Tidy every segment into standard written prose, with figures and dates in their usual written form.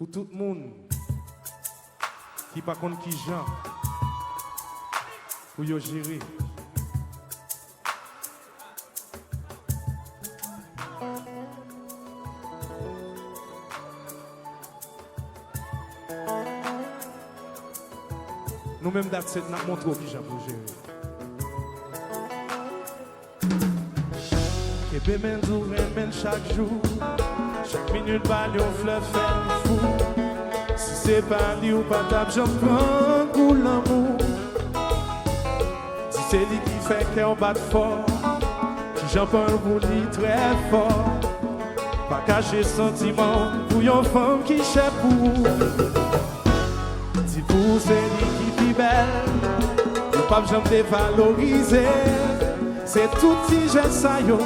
Pour tout le monde qui pas contre qui Jean, pour y gérer. Nous-mêmes, d'accepter, nous montrons qui Jean pour gérer. Et bien, nous remène chaque jour, chaque minute, balle, on fleuve, fait fou. Si c'est pas lui ou pas table, j'en prends pour l'amour. Si c'est lui qui fait qu'on bat fort, si j'en prends pour lui très fort. Pas cacher sentiment pour une femme qui cherche pour. Si pour c'est lui qui vit belle, le pape j'en dévalorisé. C'est tout petit geste ça yo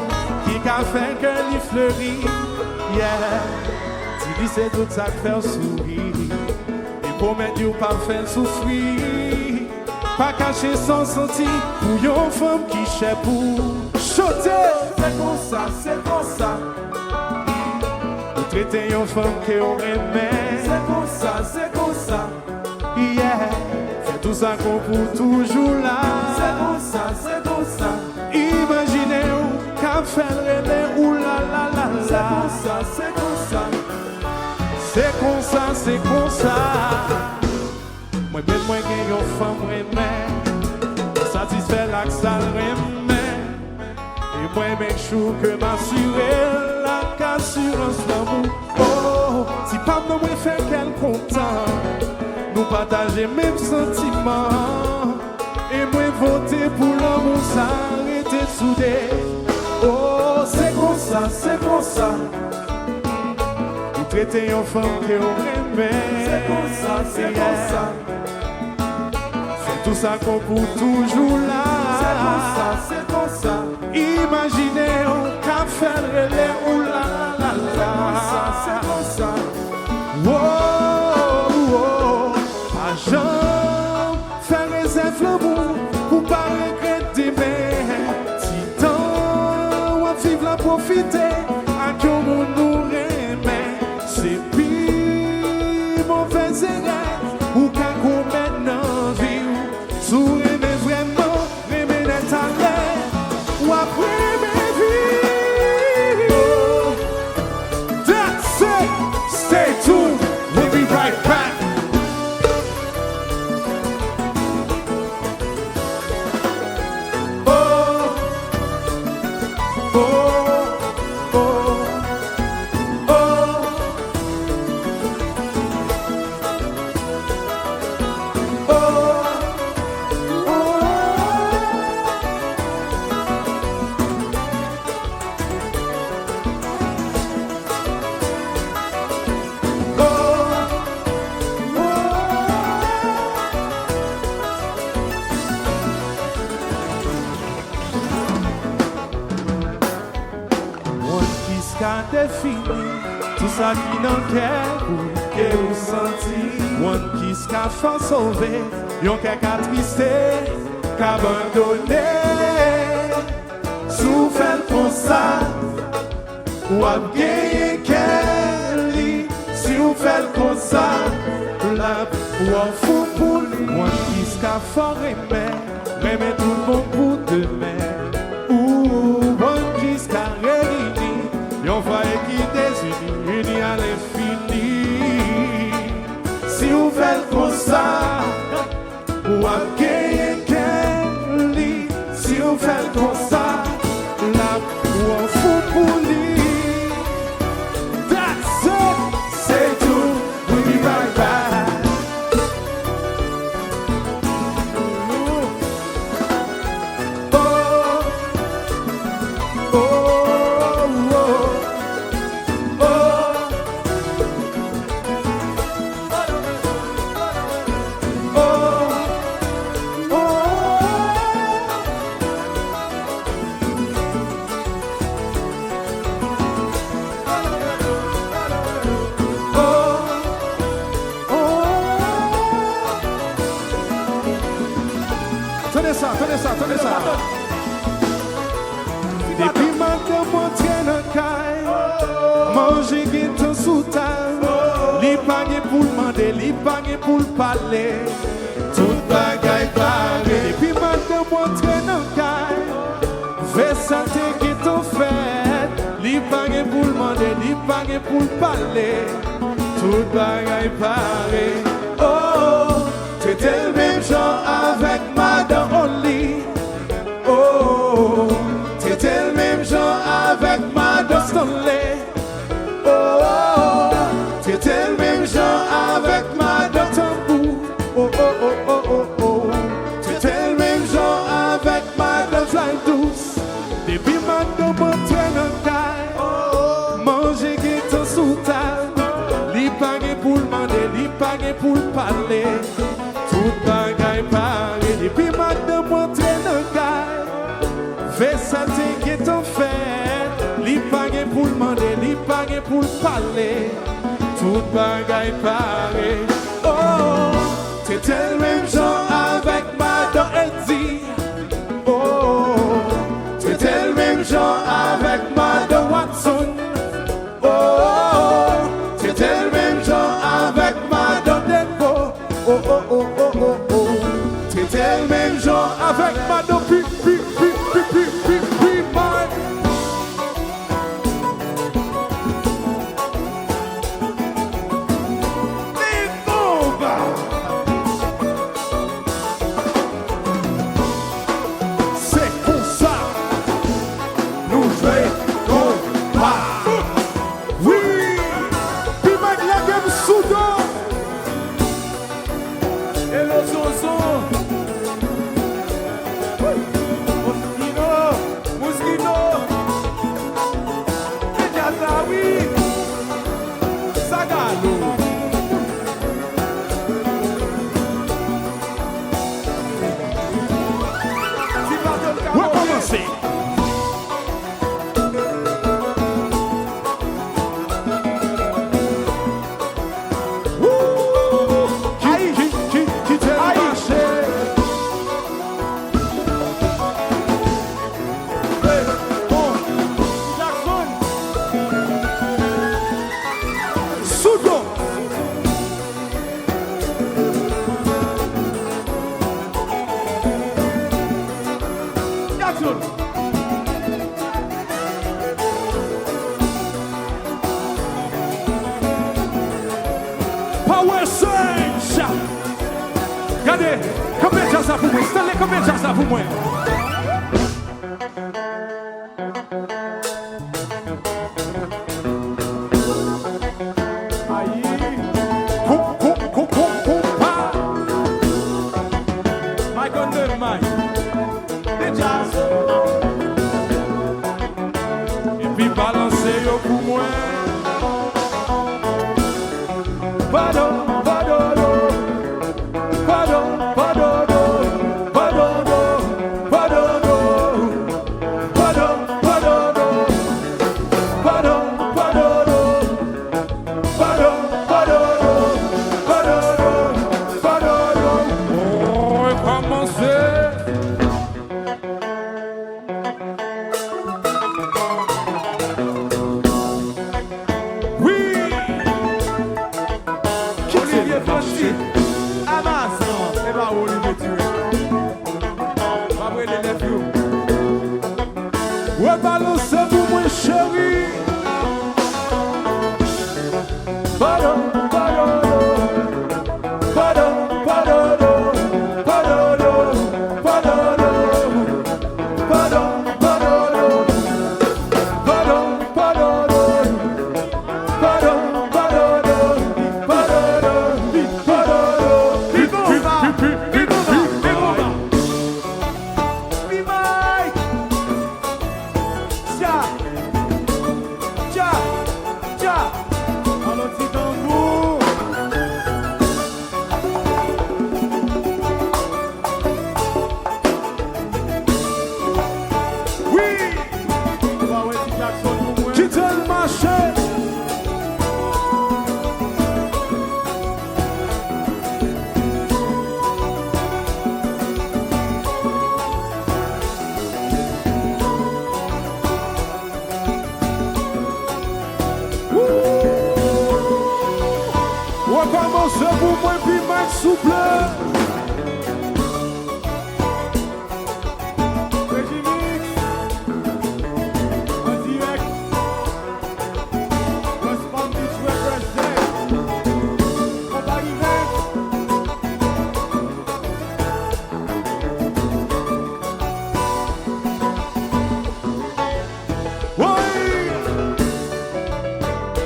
qui a fait que lui fleurit. Yeah. Si lui c'est tout ça qui fait sourire. Et pour mettre du pas faire souffrir. Pas cacher son senti pour une femme qui cherche pour choter. C'est comme ça, c'est comme ça. Pour traiter une femme qu'on aimait. C'est comme ça, c'est comme ça. Yeah. Fait tout ça qu'on pour toujours là. C'est comme ça, c'est comme ça. Imaginez-vous qu'à faire les ou la la la la. C'est comme ça, c'est comme ça. C'est comme ça, c'est comme ça. Moi, ben, moi, j'ai une femme remè. Satisfait la que ça remè. Et moi, make sure que m'assurer la qu'assurance l'amour. Oh, si pas non, moi, fait qu'elle content. Nous partager même sentiments. Et moi, voter pour l'amour, s'arrêter soudé. Oh, c'est comme ça, c'est comme ça. Vous traitez une femme qu'on aimait. C'est comme ça, c'est comme ça. Tout ça qu'on pour toujours là. C'est comme ça, c'est comme ça. Imaginez on qu'a fait le relais ou la la la. C'est comme ça, c'est comme ça. Wow, wow. À jambe, faire réserve l'amour pour pas regretter mais si tant on vivre la profiter à qui on nous remet. C'est pire mauvaise erreur ou qu'à commettre dans vie. Sourire vraiment, aimer les talents, ou après mes vies. That's it, stay tuned, we'll be right back. Oh, oh, oh, oh. Défini tout ça qui n'en qu'est pour que vous senti one kiss qu'a fait sauver yon qu'à tristé qu'a abandonné souffert pour ça ou a gagné qu'elle si vous faites comme ça la ou en fou pour lui one kiss qu'a fait remet tout le monde pour demain ou one kiss qu'a réuni yon foyer qui désunis, unis à l'infini. Si vous faites comme ça, ou à gagner qu'elle lit. Si vous faites comme ça, là, ou en fou pour lui. That's it, c'est tout, we'll be right back. Oh, oh. Tenez ça. Depuis maintenant, mon tien en caille, manger guetton sous table, li pa gen pou l'mande, li pa gen pou l'parle. Tout bagay pare. Depi madame montre nan kay, fè sa te ki ton fèt. Li pa gen pou l'mande, li pa gen pou l'parle. Tout bagay pare. Oh, t'es le même genre avec madame Only. Oh, t'es le même genre avec madame Stanley. Oh, t'es le même genre avec madame Tambou. Oh, oh, oh, oh, oh, oh. T'es le même genre avec madame Fly Douce. Depuis madame entraîne en caille, manger qui t'en sous table. Li pa gen pou l'mande, li pa gen pou l'parle. Tout bagay pare. Depuis madame entraîne en caille, fais ça te qui t'en fait. Li pa gen pou l'mande, li pa gen pou l'parle. Tout bagay pare. Oh, t'étais le même genre avec madame Eddie. Oh, t'étais le même genre avec madame Watson. Oh, t'étais le même genre avec madame Denbo. Oh, oh, oh, oh, oh, oh. T'étais le même genre avec madame Pi, Pi, Pi, Pi, Pi, Pi, Pi, Pi. C'est pour ça, nous faisons pas. Oui, puis maintenant la gamme soudain. Et le zozo. Mosquito, mosquito. Et Jazza, oui. Sagalo. On va commencer. Qui t'est lâché? Jackson. Soudo. Jackson. Power Surge. Regardez, combien de gens ça pour moi? Stanley, combien de gens ça pour moi? Aïe. Pa. Mike on the mic. The jazz. Et puis balancer yo pour moi. Pardon, pardon. Pardon, pardon, pardon, pardon, pardon, pardon, pardon, pardon, pardon, pardon. On va commencer. Oui. Qui On commence pour moi, puis Max souple.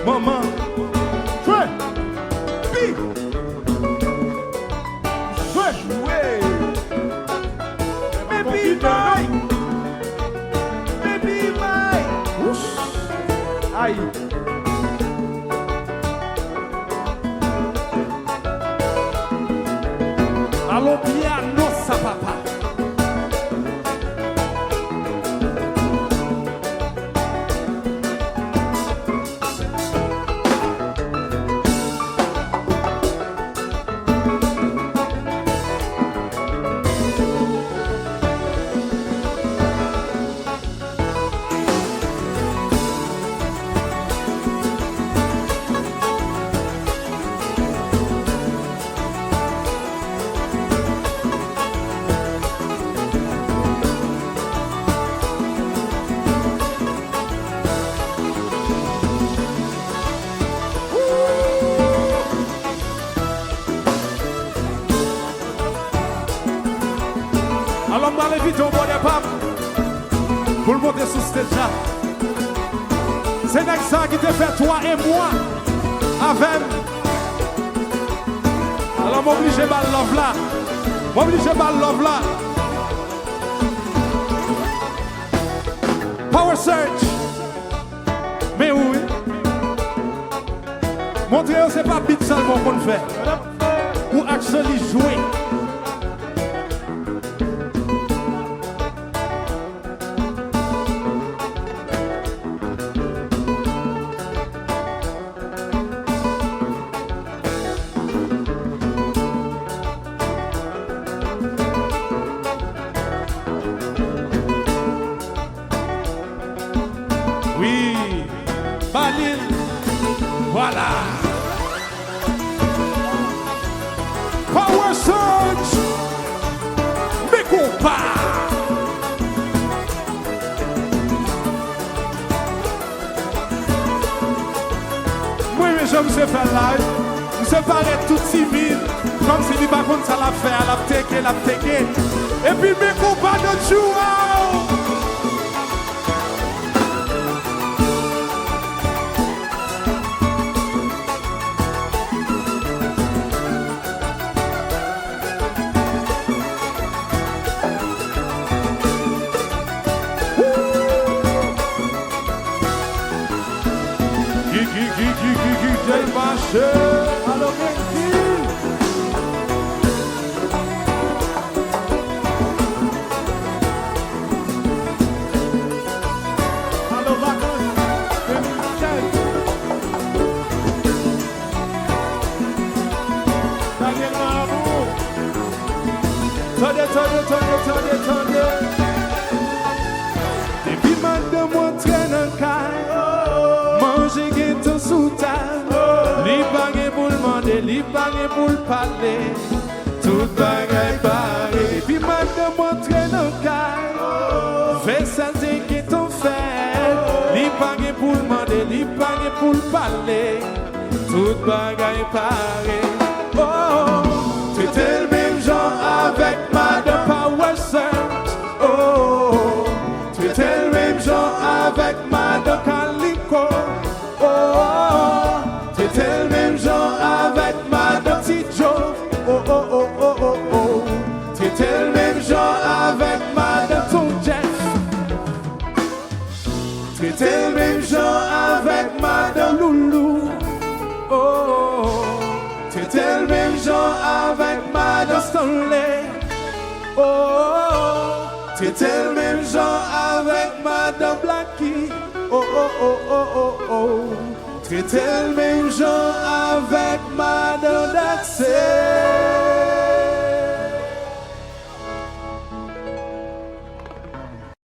Maman, jouez, pi, jouez, baby Mike, baby Mike, aïe. Allons piano, ça papa. Alors, moi, les vite au bon départ pour le monter sous stage là. C'est Nexa qui te fait toi et moi avec. Alors, m'oblige à le love là. M'oblige à le love là. Power Search. Mais oui. Montrer c'est pas beat seulement qu'on fait. Ou actually jouer. Oui, Balil, voilà. Power Surge, mes compas. Moi, mais je me sais faire live, je me sais paraître tout civil, comme si par contre ça l'a fait, l'a teke. Et puis mes compas de joueur. J'ai marché à l'objectif. À nos vacances 2016. Daniel Marabou. Tendez. Et puis madame traîne un caille. Manger gâteau sous table. Li bagay pour demander, li bagay pour parler. Tout bagay paré. Puis madame montre nos cailles. Fais ça qui t'en fait. Li bagay pour demander, li bagay pour parler. Tout bagay paré. Oh, t'étais le même genre avec madame Power Search. Oh, t'étais le même genre avec madame Calico. T'étais le même genre avec Madame Tidjo. Oh. T'étais le même genre avec Madame Ton Jeff. T'étais le même genre avec Madame Loulou. Oh. T'étais le même genre avec Madame Stanley. Oh. T'étais le même genre avec Madame Blackie. Oh. T'étais le même genre avec Madame Daxé.